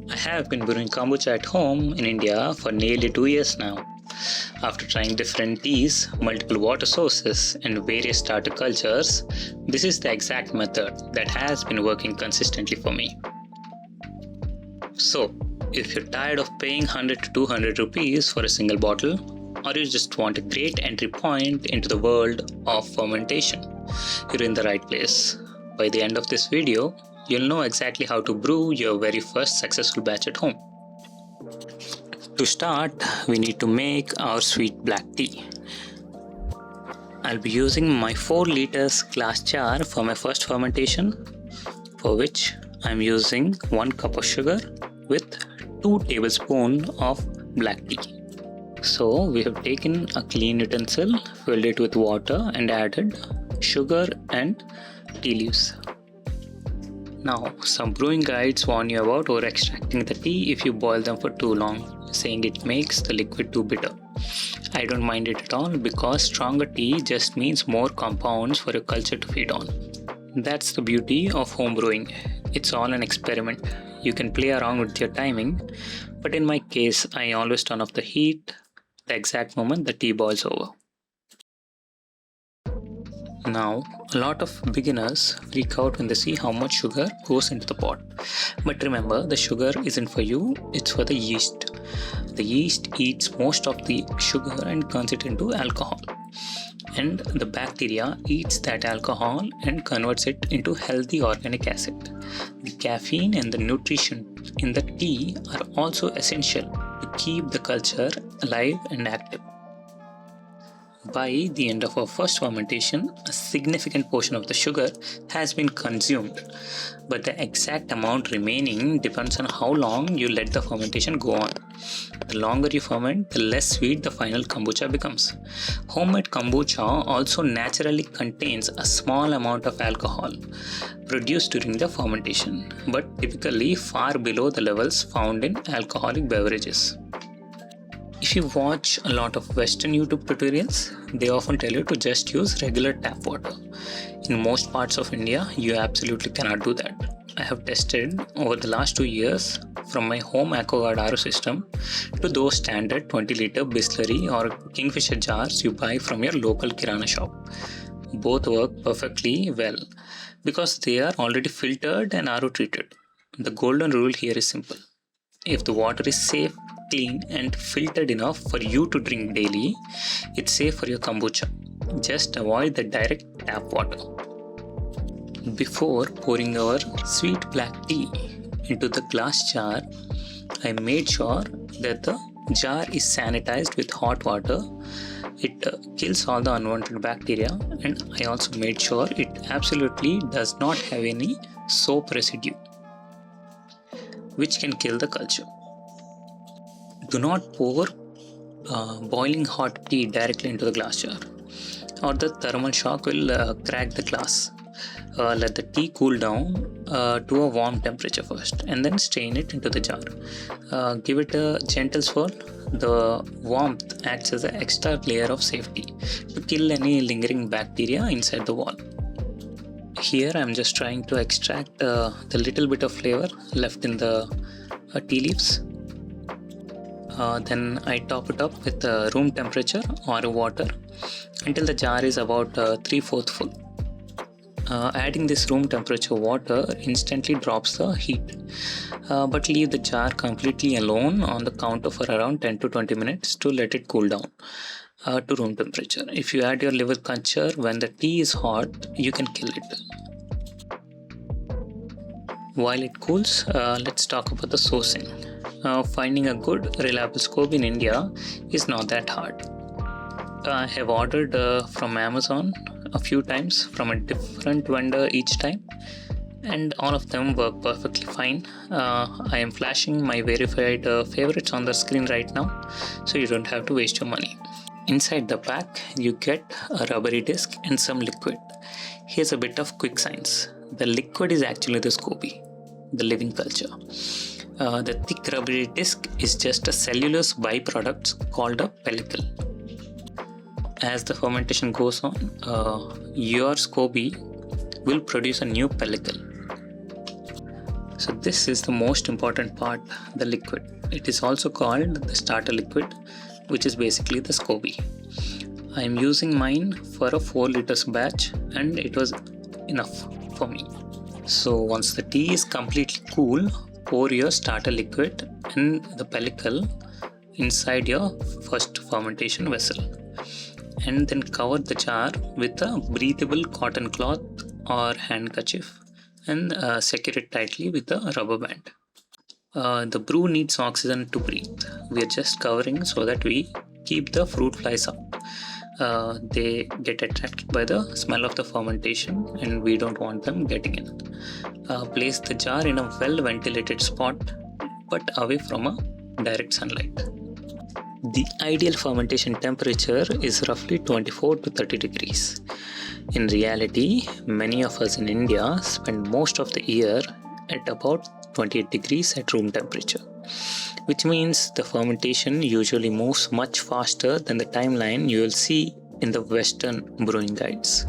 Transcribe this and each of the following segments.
I have been brewing kombucha at home in India for nearly 2 years now. After trying different teas, multiple water sources, and various starter cultures, this is the exact method that has been working consistently for me. So, if you're tired of paying 100 to 200 rupees for a single bottle, or you just want a great entry point into the world of fermentation, you're in the right place. By the end of this video, you'll know exactly how to brew your very first successful batch at home. To start, we need to make our sweet black tea. I'll be using my 4 liters glass jar for my first fermentation, for which I'm using 1 cup of sugar with 2 tablespoons of black tea. So we have taken a clean utensil, filled it with water and added sugar and tea leaves. Now, some brewing guides warn you about over-extracting the tea if you boil them for too long, saying it makes the liquid too bitter. I don't mind it at all because stronger tea just means more compounds for your culture to feed on. That's the beauty of home brewing. It's all an experiment. You can play around with your timing, but in my case, I always turn off the heat the exact moment the tea boils over. Now, a lot of beginners freak out when they see how much sugar goes into the pot. But remember, the sugar isn't for you, it's for the yeast. The yeast eats most of the sugar and turns it into alcohol. And the bacteria eats that alcohol and converts it into healthy organic acid. The caffeine and the nutrition in the tea are also essential to keep the culture alive and active. By the end of our first fermentation, a significant portion of the sugar has been consumed, but the exact amount remaining depends on how long you let the fermentation go on. The longer you ferment, the less sweet the final kombucha becomes. Homemade kombucha also naturally contains a small amount of alcohol produced during the fermentation, but typically far below the levels found in alcoholic beverages. If you watch a lot of Western YouTube tutorials, they often tell you to just use regular tap water. In most parts of India, you absolutely cannot do that. I have tested over the last 2 years from my home Aquaguard RO system to those standard 20-liter Bisleri or Kingfisher jars you buy from your local Kirana shop. Both work perfectly well because they are already filtered and RO treated. The golden rule here is simple. If the water is safe, clean and filtered enough for you to drink daily, it's safe for your kombucha. Just avoid the direct tap water. Before pouring our sweet black tea into the glass jar, I made sure that the jar is sanitized with hot water. It kills all the unwanted bacteria, and I also made sure it absolutely does not have any soap residue, which can kill the culture. Do not pour boiling hot tea directly into the glass jar, or the thermal shock will crack the glass. Let the tea cool down to a warm temperature first, and then strain it into the jar. Give it a gentle swirl. The warmth acts as an extra layer of safety to kill any lingering bacteria inside the wall. Here I am just trying to extract the little bit of flavor left in the tea leaves. Then I top it up with room temperature or water until the jar is about 3/4 full. Adding this room temperature water instantly drops the heat, but leave the jar completely alone on the counter for around 10 to 20 minutes to let it cool down to room temperature. If you add your liver culture when the tea is hot, you can kill it. While it cools, let's talk about the sourcing. Finding a good, reliable SCOBY in India is not that hard. I have ordered from Amazon a few times from a different vendor each time, and all of them work perfectly fine. I am flashing my verified favorites on the screen right now, so you don't have to waste your money. Inside the pack, you get a rubbery disc and some liquid. Here's a bit of quick science. The liquid is actually the SCOBY, the living culture. The thick rubbery disc is just a cellulose byproduct called a pellicle. As the fermentation goes on, your SCOBY will produce a new pellicle. So this is the most important part, the liquid. It is also called the starter liquid, which is basically the SCOBY. I am using mine for a 4 liters batch and it was enough for me. So once the tea is completely cool, pour your starter liquid and the pellicle inside your first fermentation vessel, and then cover the jar with a breathable cotton cloth or handkerchief and secure it tightly with a rubber band. The brew needs oxygen to breathe. We are just covering so that we keep the fruit flies out. They get attracted by the smell of the fermentation and we don't want them getting in. Place the jar in a well ventilated spot but away from a direct sunlight. The ideal fermentation temperature is roughly 24 to 30 degrees. In reality, many of us in India spend most of the year at about 28 degrees at room temperature, which means the fermentation usually moves much faster than the timeline you will see in the Western brewing guides.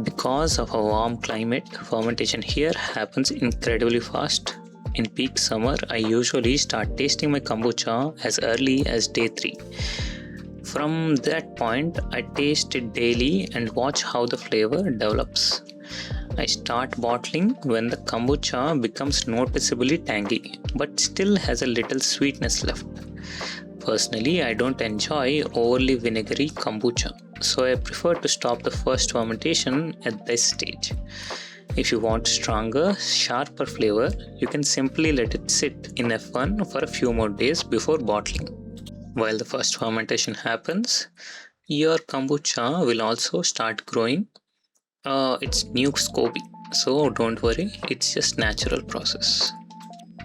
Because of a warm climate, fermentation here happens incredibly fast. In peak summer, I usually start tasting my kombucha as early as day 3. From that point, I taste it daily and watch how the flavor develops. I start bottling when the kombucha becomes noticeably tangy, but still has a little sweetness left. Personally, I don't enjoy overly vinegary kombucha, so I prefer to stop the first fermentation at this stage. If you want stronger, sharper flavor, you can simply let it sit in F1 for a few more days before bottling. While the first fermentation happens, your kombucha will also start growing. It's new SCOBY, so don't worry, it's just natural process.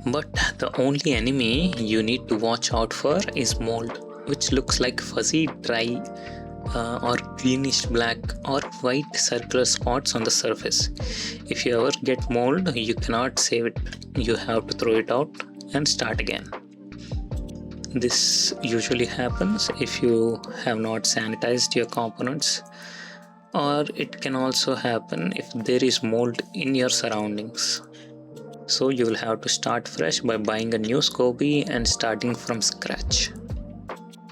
But the only enemy you need to watch out for is mold, which looks like fuzzy, dry, or greenish black or white circular spots on the surface. If you ever get mold, you cannot save it. You have to throw it out and start again. This usually happens if you have not sanitized your components, or it can also happen if there is mold in your surroundings. So you will have to start fresh by buying a new SCOBY and starting from scratch.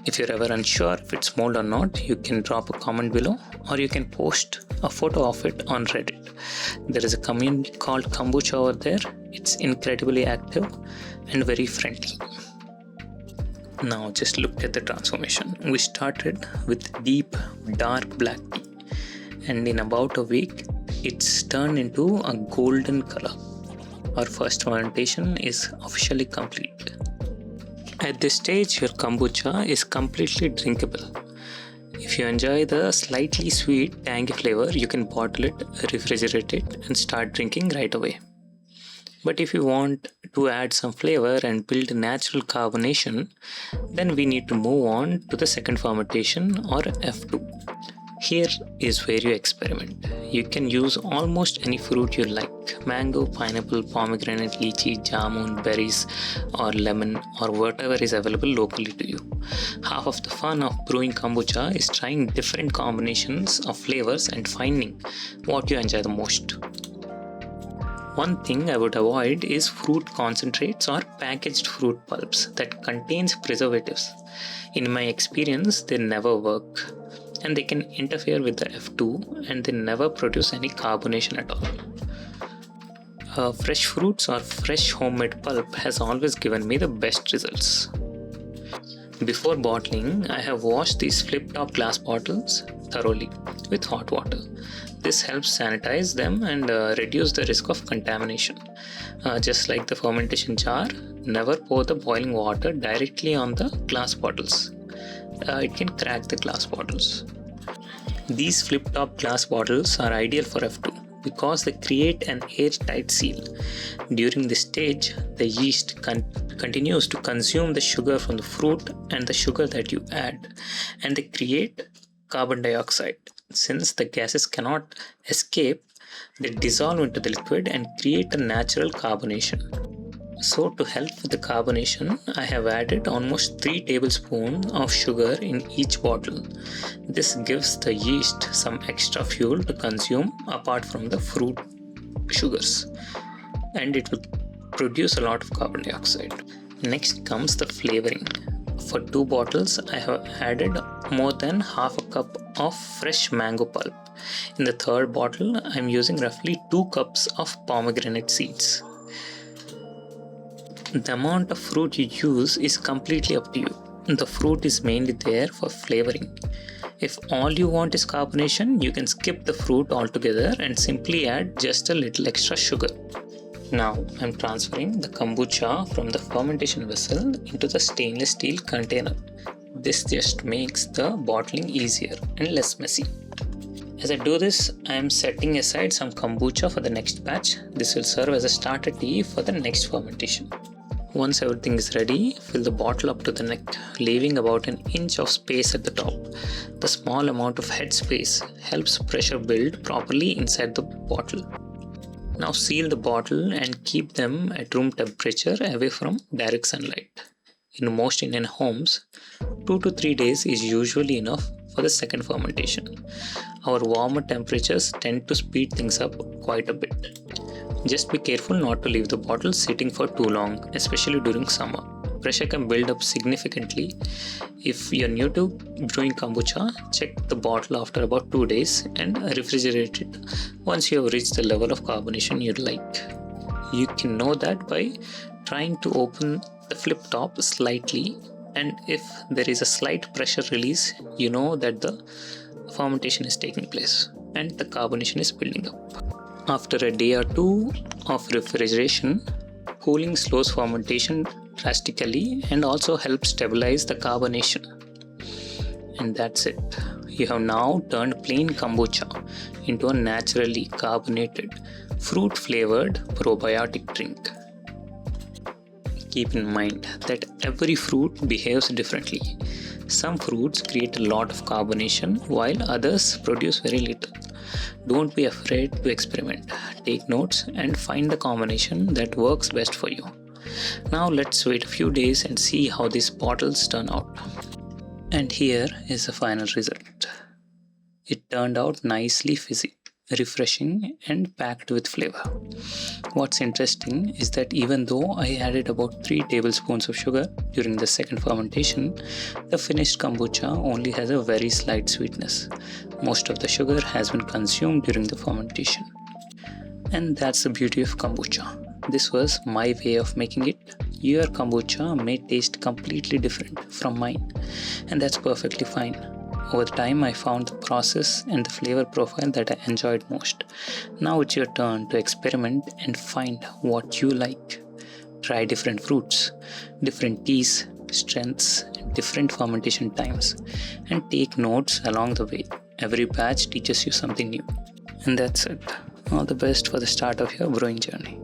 If you're ever unsure if it's mold or not, you can drop a comment below or you can post a photo of it on Reddit. There is a community called Kombucha over there. It's incredibly active and very friendly. Now just look at the transformation. We started with deep dark black tea and in about a week it's turned into a golden color. Our first fermentation is officially complete. At this stage, your kombucha is completely drinkable. If you enjoy the slightly sweet, tangy flavor, you can bottle it, refrigerate it, and start drinking right away. But if you want to add some flavor and build natural carbonation, then we need to move on to the second fermentation or F2. Here is where you experiment. You can use almost any fruit you like: mango, pineapple, pomegranate, lychee, jamun, berries, or lemon, or whatever is available locally to you. Half of the fun of brewing kombucha is trying different combinations of flavors and finding what you enjoy the most. One thing I would avoid is fruit concentrates or packaged fruit pulps that contains preservatives. In my experience, they never work, and they can interfere with the F2 and they never produce any carbonation at all. Fresh fruits or fresh homemade pulp has always given me the best results. Before bottling, I have washed these flip-top glass bottles thoroughly with hot water. This helps sanitize them and reduce the risk of contamination. Just like the fermentation jar, never pour the boiling water directly on the glass bottles. It can crack the glass bottles. These flip-top glass bottles are ideal for F2 because they create an airtight seal. During this stage, the yeast continues to consume the sugar from the fruit and the sugar that you add, and they create carbon dioxide. Since the gases cannot escape, they dissolve into the liquid and create a natural carbonation. So to help with the carbonation, I have added almost 3 tablespoons of sugar in each bottle. This gives the yeast some extra fuel to consume apart from the fruit sugars, and it will produce a lot of carbon dioxide. Next comes the flavoring. For 2 bottles, I have added more than half a cup of fresh mango pulp. In the 3rd bottle, I am using roughly 2 cups of pomegranate seeds. The amount of fruit you use is completely up to you. The fruit is mainly there for flavoring. If all you want is carbonation, you can skip the fruit altogether and simply add just a little extra sugar. Now I am transferring the kombucha from the fermentation vessel into the stainless steel container. This just makes the bottling easier and less messy. As I do this, I am setting aside some kombucha for the next batch. This will serve as a starter tea for the next fermentation. Once everything is ready, fill the bottle up to the neck, leaving about an inch of space at the top. The small amount of headspace helps pressure build properly inside the bottle. Now seal the bottle and keep them at room temperature away from direct sunlight. In most Indian homes, 2 to 3 days is usually enough for the second fermentation. Our warmer temperatures tend to speed things up quite a bit. Just be careful not to leave the bottle sitting for too long, especially during summer. Pressure can build up significantly. If you're new to brewing kombucha, check the bottle after about 2 days and refrigerate it once you have reached the level of carbonation you'd like. You can know that by trying to open the flip top slightly, and if there is a slight pressure release, you know that the fermentation is taking place and the carbonation is building up. After a day or 2 of refrigeration, cooling slows fermentation drastically and also helps stabilize the carbonation. And that's it. You have now turned plain kombucha into a naturally carbonated, fruit-flavored probiotic drink. Keep in mind that every fruit behaves differently. Some fruits create a lot of carbonation while others produce very little. Don't be afraid to experiment. Take notes and find the combination that works best for you. Now let's wait a few days and see how these bottles turn out. And here is the final result. It turned out nicely fizzy, refreshing and packed with flavor. What's interesting is that even though I added about 3 tablespoons of sugar during the second fermentation, the finished kombucha only has a very slight sweetness. Most of the sugar has been consumed during the fermentation. And that's the beauty of kombucha. This was my way of making it. Your kombucha may taste completely different from mine, and that's perfectly fine. Over time, I found the process and the flavor profile that I enjoyed most. Now it's your turn to experiment and find what you like. Try different fruits, different teas, strengths, different fermentation times, and take notes along the way. Every batch teaches you something new. And that's it. All the best for the start of your brewing journey.